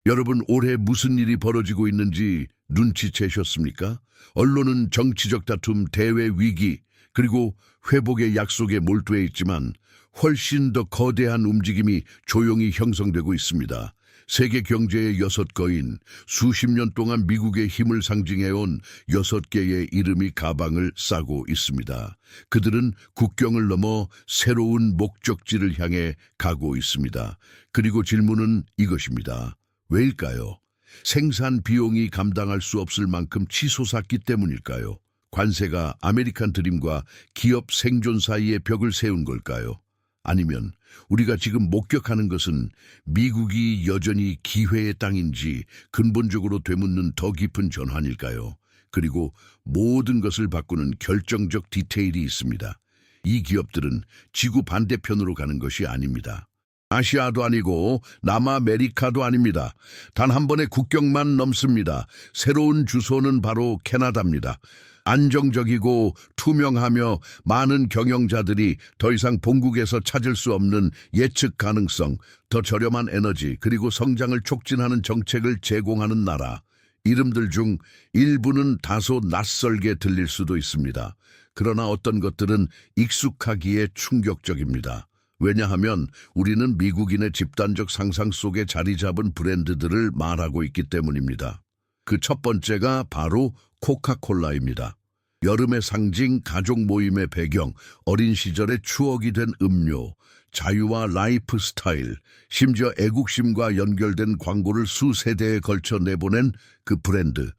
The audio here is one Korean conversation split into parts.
여러분, 올해 무슨 일이 벌어지고 있는지 눈치채셨습니까? 언론은 정치적 다툼, 대외 위기, 그리고 회복의 약속에 몰두해 있지만 훨씬 더 거대한 움직임이 조용히 형성되고 있습니다. 세계 경제의 여섯 거인, 수십 년 동안 미국의 힘을 상징해온 6개의 이름이 가방을 싸고 있습니다. 그들은 국경을 넘어 새로운 목적지를 향해 가고 있습니다. 그리고 질문은 이것입니다. 왜일까요? 생산 비용이 감당할 수 없을 만큼 치솟았기 때문일까요? 관세가 아메리칸 드림과 기업 생존 사이에 벽을 세운 걸까요? 아니면 우리가 지금 목격하는 것은 미국이 여전히 기회의 땅인지 근본적으로 되묻는 더 깊은 전환일까요? 그리고 모든 것을 바꾸는 결정적 디테일이 있습니다. 이 기업들은 지구 반대편으로 가는 것이 아닙니다. 아시아도 아니고 남아메리카도 아닙니다. 단 한 번의 국경만 넘습니다. 새로운 주소는 바로 캐나다입니다. 안정적이고 투명하며 많은 경영자들이 더 이상 본국에서 찾을 수 없는 예측 가능성, 더 저렴한 에너지, 그리고 성장을 촉진하는 정책을 제공하는 나라. 이름들 중 일부는 다소 낯설게 들릴 수도 있습니다. 그러나 어떤 것들은 익숙하기에 충격적입니다. 왜냐하면 우리는 미국인의 집단적 상상 속에 자리 잡은 브랜드들을 말하고 있기 때문입니다. 그 첫 번째가 바로 코카콜라입니다. 여름의 상징, 가족 모임의 배경, 어린 시절의 추억이 된 음료, 자유와 라이프 스타일, 심지어 애국심과 연결된 광고를 수세대에 걸쳐 내보낸 그 브랜드.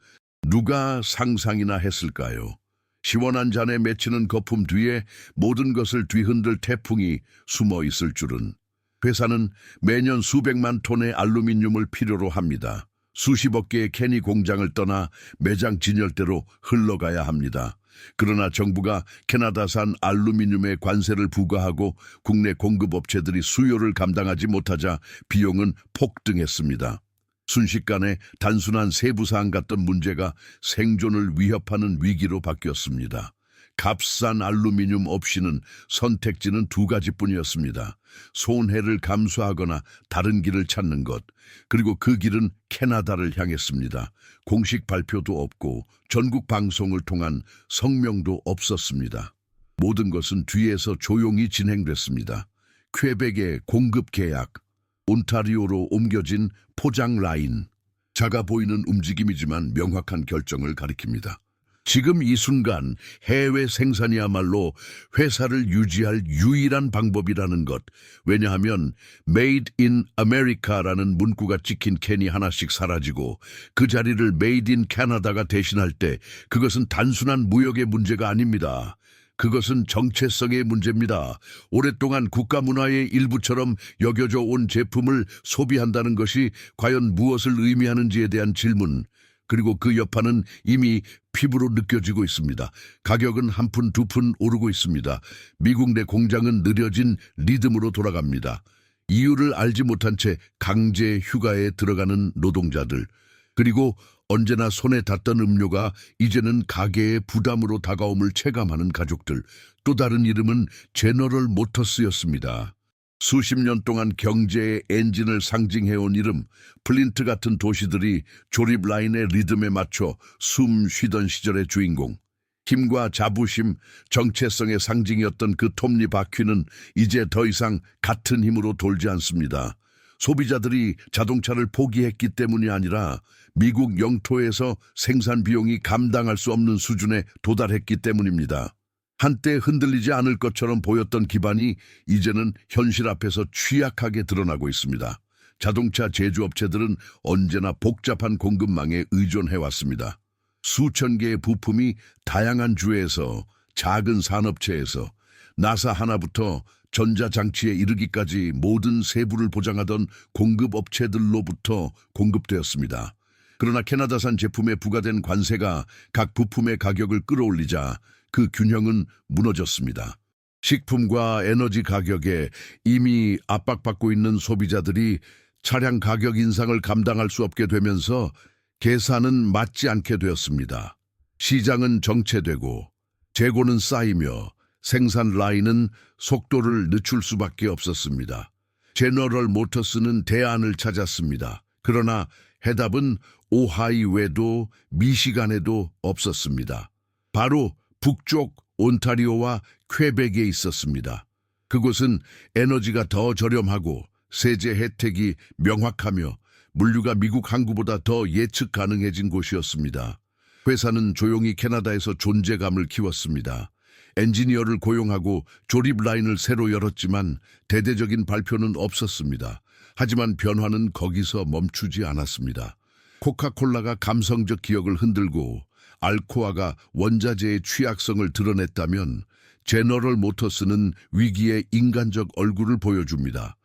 누가 상상이나 했을까요? 시원한 잔에 맺히는 거품 뒤에 모든 것을 뒤흔들 태풍이 숨어 있을 줄은. 회사는 매년 수백만 톤의 알루미늄을 필요로 합니다. 수십억 개의 캔이 공장을 떠나 매장 진열대로 흘러가야 합니다. 그러나 정부가 캐나다산 알루미늄에 관세를 부과하고 국내 공급업체들이 수요를 감당하지 못하자 비용은 폭등했습니다. 순식간에 단순한 세부사항 같던 문제가 생존을 위협하는 위기로 바뀌었습니다. 값싼 알루미늄 없이는 선택지는 두 가지뿐이었습니다. 손해를 감수하거나 다른 길을 찾는 것, 그리고 그 길은 캐나다를 향했습니다. 공식 발표도 없고 전국 방송을 통한 성명도 없었습니다. 모든 것은 뒤에서 조용히 진행됐습니다. 퀘벡의 공급 계약, 온타리오로 옮겨진 포장 라인, 작아 보이는 움직임이지만 명확한 결정을 가리킵니다. 지금 이 순간 해외 생산이야말로 회사를 유지할 유일한 방법이라는 것. 왜냐하면 Made in America라는 문구가 찍힌 캔이 하나씩 사라지고 그 자리를 Made in Canada가 대신할 때 그것은 단순한 무역의 문제가 아닙니다. 그것은 정체성의 문제입니다. 오랫동안 국가 문화의 일부처럼 여겨져 온 제품을 소비한다는 것이 과연 무엇을 의미하는지에 대한 질문. 그리고 그 여파는 이미 피부로 느껴지고 있습니다. 가격은 한 푼, 두 푼 오르고 있습니다. 미국 내 공장은 느려진 리듬으로 돌아갑니다. 이유를 알지 못한 채 강제 휴가에 들어가는 노동자들. 그리고 언제나 손에 닿던 음료가 이제는 가게의 부담으로 다가옴을 체감하는 가족들. 또 다른 이름은 제너럴 모터스였습니다. 수십 년 동안 경제의 엔진을 상징해온 이름, 플린트 같은 도시들이 조립 라인의 리듬에 맞춰 숨 쉬던 시절의 주인공. 힘과 자부심, 정체성의 상징이었던 그 톱니 바퀴는 이제 더 이상 같은 힘으로 돌지 않습니다. 소비자들이 자동차를 포기했기 때문이 아니라 미국 영토에서 생산 비용이 감당할 수 없는 수준에 도달했기 때문입니다. 한때 흔들리지 않을 것처럼 보였던 기반이 이제는 현실 앞에서 취약하게 드러나고 있습니다. 자동차 제조업체들은 언제나 복잡한 공급망에 의존해왔습니다. 수천 개의 부품이 다양한 주에서, 작은 산업체에서, 나사 하나부터 전자장치에 이르기까지 모든 세부를 보장하던 공급업체들로부터 공급되었습니다. 그러나 캐나다산 제품에 부과된 관세가 각 부품의 가격을 끌어올리자 그 균형은 무너졌습니다. 식품과 에너지 가격에 이미 압박받고 있는 소비자들이 차량 가격 인상을 감당할 수 없게 되면서 계산은 맞지 않게 되었습니다. 시장은 정체되고 재고는 쌓이며 생산 라인은 속도를 늦출 수밖에 없었습니다. 제너럴 모터스는 대안을 찾았습니다. 그러나 해답은 오하이 외도 미시간에도 없었습니다. 바로 북쪽 온타리오와 퀘벡에 있었습니다. 그곳은 에너지가 더 저렴하고 세제 혜택이 명확하며 물류가 미국 항구보다 더 예측 가능해진 곳이었습니다. 회사는 조용히 캐나다에서 존재감을 키웠습니다. 엔지니어를 고용하고 조립 라인을 새로 열었지만 대대적인 발표는 없었습니다. 하지만 변화는 거기서 멈추지 않았습니다. 코카콜라가 감성적 기억을 흔들고 알코아가 원자재의 취약성을 드러냈다면 제너럴 모터스는 위기의 인간적 얼굴을 보여줍니다.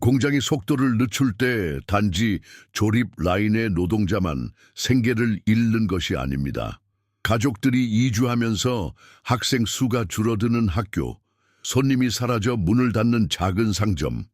공장이 속도를 늦출 때 단지 조립 라인의 노동자만 생계를 잃는 것이 아닙니다. 가족들이 이주하면서 학생 수가 줄어드는 학교, 손님이 사라져 문을 닫는 작은 상점,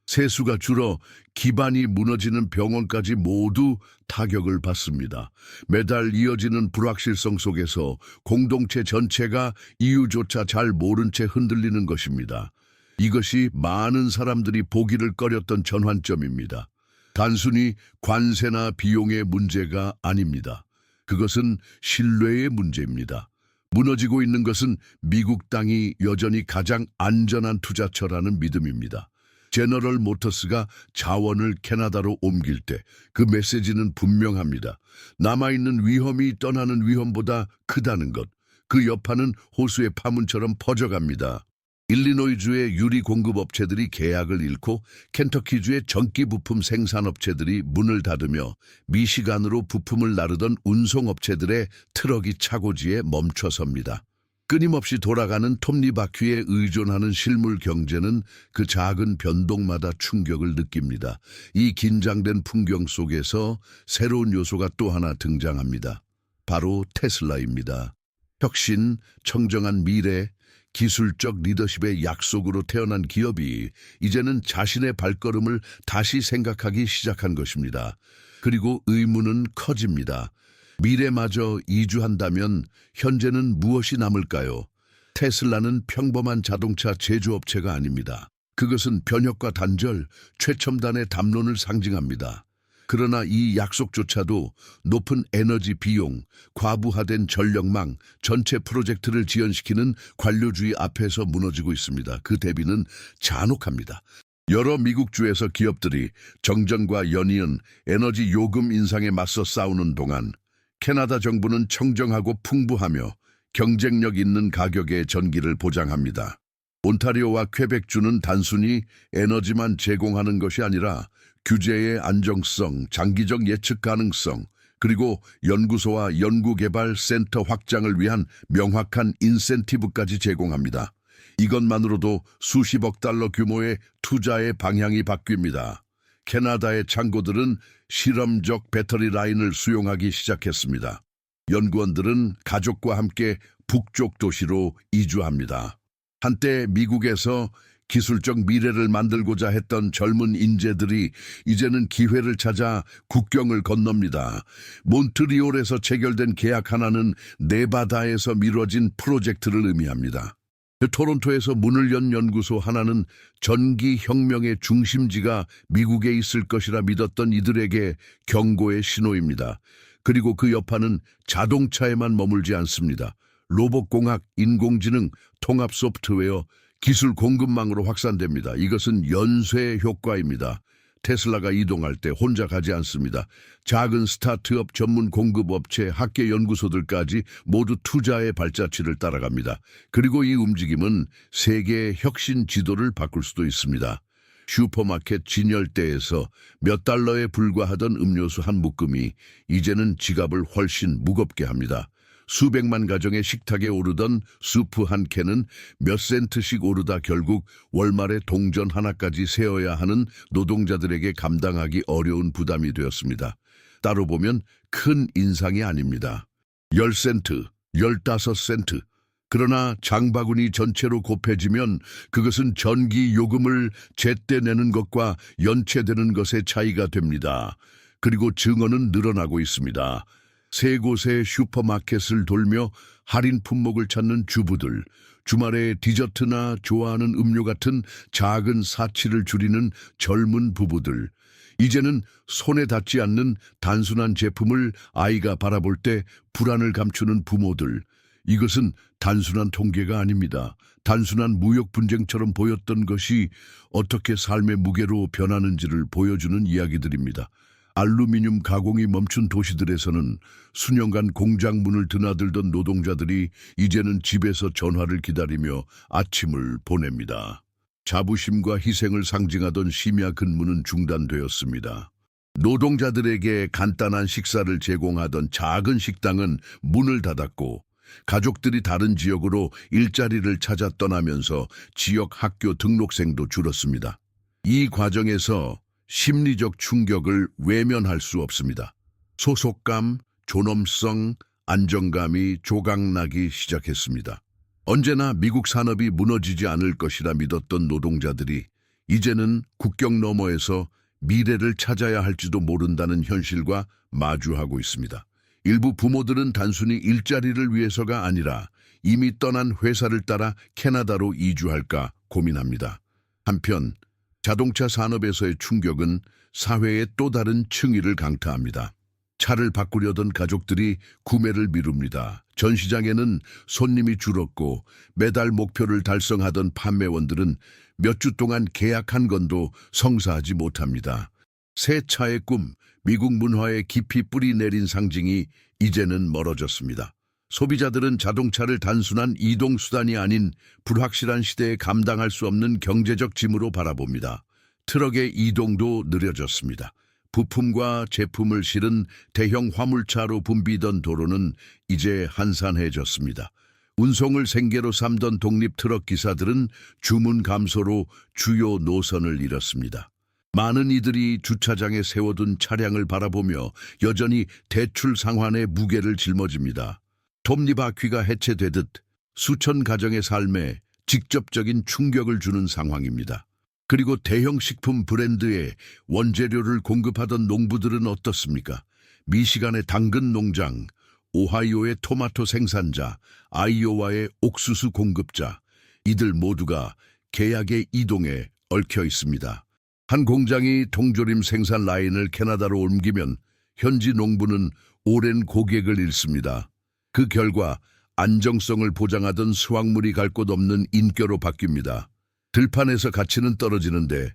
세수가 줄어 기반이 무너지는 병원까지 모두 타격을 받습니다. 매달 이어지는 불확실성 속에서 공동체 전체가 이유조차 잘 모른 채 흔들리는 것입니다. 이것이 많은 사람들이 보기를 꺼렸던 전환점입니다. 단순히 관세나 비용의 문제가 아닙니다. 그것은 신뢰의 문제입니다. 무너지고 있는 것은 미국 땅이 여전히 가장 안전한 투자처라는 믿음입니다. 제너럴 모터스가 자원을 캐나다로 옮길 때 그 메시지는 분명합니다. 남아있는 위험이 떠나는 위험보다 크다는 것. 그 여파는 호수의 파문처럼 퍼져갑니다. 일리노이주의 유리 공급업체들이 계약을 잃고 켄터키주의 전기 부품 생산업체들이 문을 닫으며 미시간으로 부품을 나르던 운송업체들의 트럭이 차고지에 멈춰섭니다. 끊임없이 돌아가는 톱니바퀴에 의존하는 실물 경제는 그 작은 변동마다 충격을 느낍니다. 이 긴장된 풍경 속에서 새로운 요소가 또 하나 등장합니다. 바로 테슬라입니다. 혁신, 청정한 미래, 기술적 리더십의 약속으로 태어난 기업이 이제는 자신의 발걸음을 다시 생각하기 시작한 것입니다. 그리고 의문은 커집니다. 미래마저 이주한다면 현재는 무엇이 남을까요? 테슬라는 평범한 자동차 제조업체가 아닙니다. 그것은 변혁과 단절, 최첨단의 담론을 상징합니다. 그러나 이 약속조차도 높은 에너지 비용, 과부하된 전력망, 전체 프로젝트를 지연시키는 관료주의 앞에서 무너지고 있습니다. 그 대비는 잔혹합니다. 여러 미국주에서 기업들이 정전과 연이은 에너지 요금 인상에 맞서 싸우는 동안 캐나다 정부는 청정하고 풍부하며 경쟁력 있는 가격의 전기를 보장합니다. 온타리오와 퀘벡주는 단순히 에너지만 제공하는 것이 아니라 규제의 안정성, 장기적 예측 가능성, 그리고 연구소와 연구개발 센터 확장을 위한 명확한 인센티브까지 제공합니다. 이것만으로도 수십억 달러 규모의 투자의 방향이 바뀝니다. 캐나다의 창고들은 실험적 배터리 라인을 수용하기 시작했습니다. 연구원들은 가족과 함께 북쪽 도시로 이주합니다. 한때 미국에서 기술적 미래를 만들고자 했던 젊은 인재들이 이제는 기회를 찾아 국경을 건넙니다. 몬트리올에서 체결된 계약 하나는 네바다에서 미뤄진 프로젝트를 의미합니다. 토론토에서 문을 연 연구소 하나는 전기혁명의 중심지가 미국에 있을 것이라 믿었던 이들에게 경고의 신호입니다. 그리고 그 여파는 자동차에만 머물지 않습니다. 로봇공학, 인공지능, 통합 소프트웨어, 기술 공급망으로 확산됩니다. 이것은 연쇄 효과입니다. 테슬라가 이동할 때 혼자 가지 않습니다. 작은 스타트업 전문 공급업체, 학계 연구소들까지 모두 투자의 발자취를 따라갑니다. 그리고 이 움직임은 세계의 혁신 지도를 바꿀 수도 있습니다. 슈퍼마켓 진열대에서 몇 달러에 불과하던 음료수 한 묶음이 이제는 지갑을 훨씬 무겁게 합니다. 수백만 가정의 식탁에 오르던 수프 한 캔은 몇 센트씩 오르다 결국 월말에 동전 하나까지 세어야 하는 노동자들에게 감당하기 어려운 부담이 되었습니다. 따로 보면 큰 인상이 아닙니다. 10센트, 15센트. 그러나 장바구니 전체로 곱해지면 그것은 전기 요금을 제때 내는 것과 연체되는 것의 차이가 됩니다. 그리고 증언은 늘어나고 있습니다. 세 곳의 슈퍼마켓을 돌며 할인 품목을 찾는 주부들, 주말에 디저트나 좋아하는 음료 같은 작은 사치를 줄이는 젊은 부부들, 이제는 손에 닿지 않는 단순한 제품을 아이가 바라볼 때 불안을 감추는 부모들. 이것은 단순한 통계가 아닙니다. 단순한 무역 분쟁처럼 보였던 것이 어떻게 삶의 무게로 변하는지를 보여주는 이야기들입니다. 알루미늄 가공이 멈춘 도시들에서는 수년간 공장 문을 드나들던 노동자들이 이제는 집에서 전화를 기다리며 아침을 보냅니다. 자부심과 희생을 상징하던 심야 근무는 중단되었습니다. 노동자들에게 간단한 식사를 제공하던 작은 식당은 문을 닫았고 가족들이 다른 지역으로 일자리를 찾아 떠나면서 지역 학교 등록생도 줄었습니다. 이 과정에서 심리적 충격을 외면할 수 없습니다. 소속감, 존엄성, 안정감이 조각나기 시작했습니다. 언제나 미국 산업이 무너지지 않을 것이라 믿었던 노동자들이 이제는 국경 너머에서 미래를 찾아야 할지도 모른다는 현실과 마주하고 있습니다. 일부 부모들은 단순히 일자리를 위해서가 아니라 이미 떠난 회사를 따라 캐나다로 이주할까 고민합니다. 한편 자동차 산업에서의 충격은 사회의 또 다른 층위를 강타합니다. 차를 바꾸려던 가족들이 구매를 미룹니다. 전시장에는 손님이 줄었고 매달 목표를 달성하던 판매원들은 몇 주 동안 계약 한 건도 성사하지 못합니다. 새 차의 꿈, 미국 문화에 깊이 뿌리 내린 상징이 이제는 멀어졌습니다. 소비자들은 자동차를 단순한 이동수단이 아닌 불확실한 시대에 감당할 수 없는 경제적 짐으로 바라봅니다. 트럭의 이동도 느려졌습니다. 부품과 제품을 실은 대형 화물차로 붐비던 도로는 이제 한산해졌습니다. 운송을 생계로 삼던 독립 트럭 기사들은 주문 감소로 주요 노선을 잃었습니다. 많은 이들이 주차장에 세워둔 차량을 바라보며 여전히 대출 상환의 무게를 짊어집니다. 톱니바퀴가 해체되듯 수천 가정의 삶에 직접적인 충격을 주는 상황입니다. 그리고 대형 식품 브랜드에 원재료를 공급하던 농부들은 어떻습니까? 미시간의 당근 농장, 오하이오의 토마토 생산자, 아이오와의 옥수수 공급자, 이들 모두가 계약의 이동에 얽혀 있습니다. 한 공장이 통조림 생산 라인을 캐나다로 옮기면 현지 농부는 오랜 고객을 잃습니다. 그 결과 안정성을 보장하던 수확물이 갈 곳 없는 인교로 바뀝니다. 들판에서 가치는 떨어지는데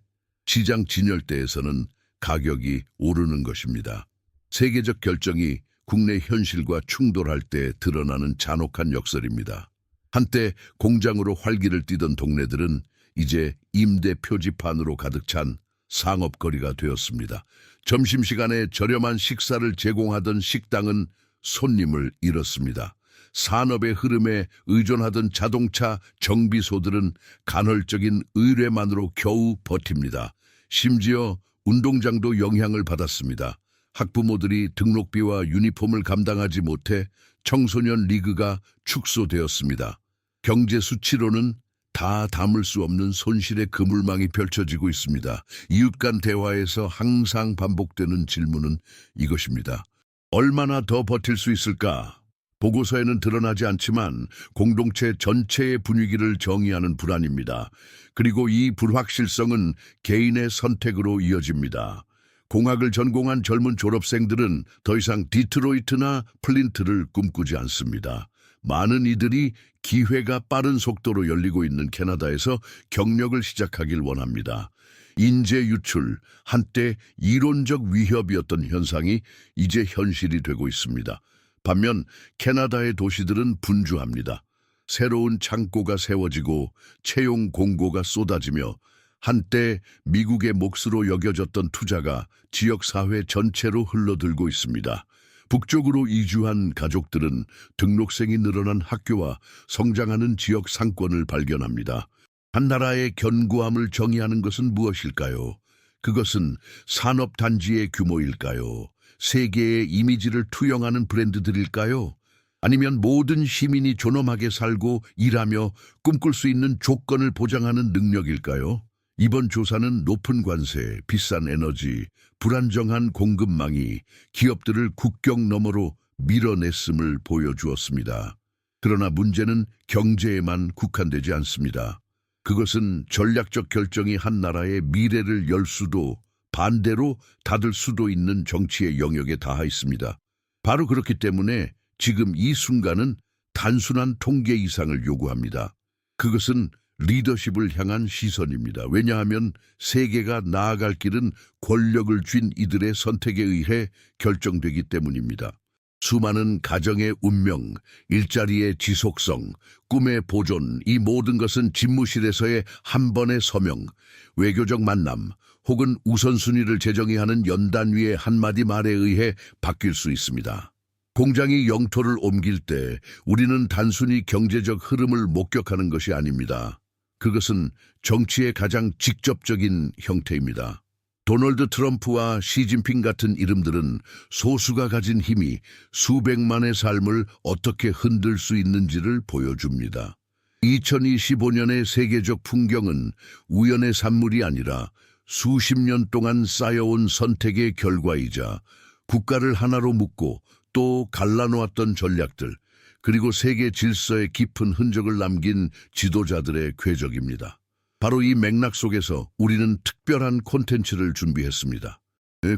시장 진열대에서는 가격이 오르는 것입니다. 세계적 결정이 국내 현실과 충돌할 때 드러나는 잔혹한 역설입니다. 한때 공장으로 활기를 띠던 동네들은 이제 임대 표지판으로 가득 찬 상업거리가 되었습니다. 점심시간에 저렴한 식사를 제공하던 식당은 손님을 잃었습니다. 산업의 흐름에 의존하던 자동차 정비소들은 간헐적인 의뢰만으로 겨우 버팁니다. 심지어 운동장도 영향을 받았습니다. 학부모들이 등록비와 유니폼을 감당하지 못해 청소년 리그가 축소되었습니다. 경제 수치로는 다 담을 수 없는 손실의 그물망이 펼쳐지고 있습니다. 이웃 간 대화에서 항상 반복되는 질문은 이것입니다. 얼마나 더 버틸 수 있을까? 보고서에는 드러나지 않지만 공동체 전체의 분위기를 정의하는 불안입니다. 그리고 이 불확실성은 개인의 선택으로 이어집니다. 공학을 전공한 젊은 졸업생들은 더 이상 디트로이트나 플린트를 꿈꾸지 않습니다. 많은 이들이 기회가 빠른 속도로 열리고 있는 캐나다에서 경력을 시작하길 원합니다. 인재 유출, 한때 이론적 위협이었던 현상이 이제 현실이 되고 있습니다. 반면 캐나다의 도시들은 분주합니다. 새로운 창고가 세워지고 채용 공고가 쏟아지며 한때 미국의 몫으로 여겨졌던 투자가 지역사회 전체로 흘러들고 있습니다. 북쪽으로 이주한 가족들은 등록생이 늘어난 학교와 성장하는 지역 상권을 발견합니다. 한 나라의 견고함을 정의하는 것은 무엇일까요? 그것은 산업단지의 규모일까요? 세계의 이미지를 투영하는 브랜드들일까요? 아니면 모든 시민이 존엄하게 살고 일하며 꿈꿀 수 있는 조건을 보장하는 능력일까요? 이번 조사는 높은 관세, 비싼 에너지, 불안정한 공급망이 기업들을 국경 너머로 밀어냈음을 보여주었습니다. 그러나 문제는 경제에만 국한되지 않습니다. 그것은 전략적 결정이 한 나라의 미래를 열 수도 반대로 닫을 수도 있는 정치의 영역에 닿아 있습니다. 바로 그렇기 때문에 지금 이 순간은 단순한 통계 이상을 요구합니다. 그것은 리더십을 향한 시선입니다. 왜냐하면 세계가 나아갈 길은 권력을 쥔 이들의 선택에 의해 결정되기 때문입니다. 수많은 가정의 운명, 일자리의 지속성, 꿈의 보존, 이 모든 것은 집무실에서의 한 번의 서명, 외교적 만남, 혹은 우선순위를 재정의하는 연단 위의 한마디 말에 의해 바뀔 수 있습니다. 공장이 영토를 옮길 때 우리는 단순히 경제적 흐름을 목격하는 것이 아닙니다. 그것은 정치의 가장 직접적인 형태입니다. 도널드 트럼프와 시진핑 같은 이름들은 소수가 가진 힘이 수백만의 삶을 어떻게 흔들 수 있는지를 보여줍니다. 2025년의 세계적 풍경은 우연의 산물이 아니라 수십 년 동안 쌓여온 선택의 결과이자 국가를 하나로 묶고 또 갈라놓았던 전략들, 그리고 세계 질서에 깊은 흔적을 남긴 지도자들의 궤적입니다. 바로 이 맥락 속에서 우리는 특별한 콘텐츠를 준비했습니다.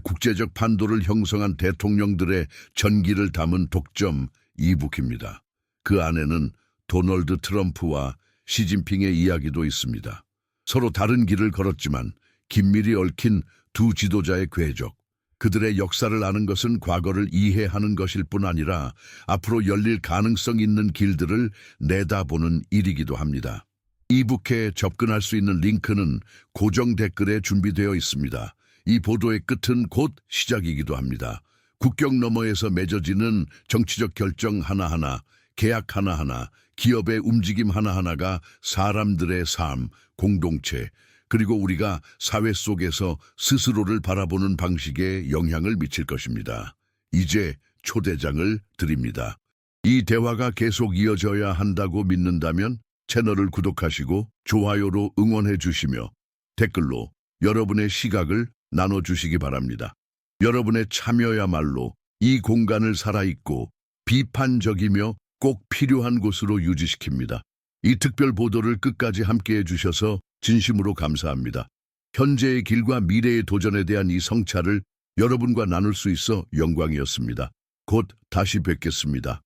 국제적 판도를 형성한 대통령들의 전기를 담은 독점 이북입니다. 그 안에는 도널드 트럼프와 시진핑의 이야기도 있습니다. 서로 다른 길을 걸었지만 긴밀히 얽힌 두 지도자의 궤적, 그들의 역사를 아는 것은 과거를 이해하는 것일 뿐 아니라 앞으로 열릴 가능성 있는 길들을 내다보는 일이기도 합니다. 이북에 접근할 수 있는 링크는 고정 댓글에 준비되어 있습니다. 이 보도의 끝은 곧 시작이기도 합니다. 국경 너머에서 맺어지는 정치적 결정 하나하나, 계약 하나하나, 기업의 움직임 하나하나가 사람들의 삶, 공동체, 그리고 우리가 사회 속에서 스스로를 바라보는 방식에 영향을 미칠 것입니다. 이제 초대장을 드립니다. 이 대화가 계속 이어져야 한다고 믿는다면 채널을 구독하시고 좋아요로 응원해 주시며 댓글로 여러분의 시각을 나눠주시기 바랍니다. 여러분의 참여야말로 이 공간을 살아있고 비판적이며 꼭 필요한 곳으로 유지시킵니다. 이 특별 보도를 끝까지 함께해 주셔서 진심으로 감사합니다. 현재의 길과 미래의 도전에 대한 이 성찰을 여러분과 나눌 수 있어 영광이었습니다. 곧 다시 뵙겠습니다.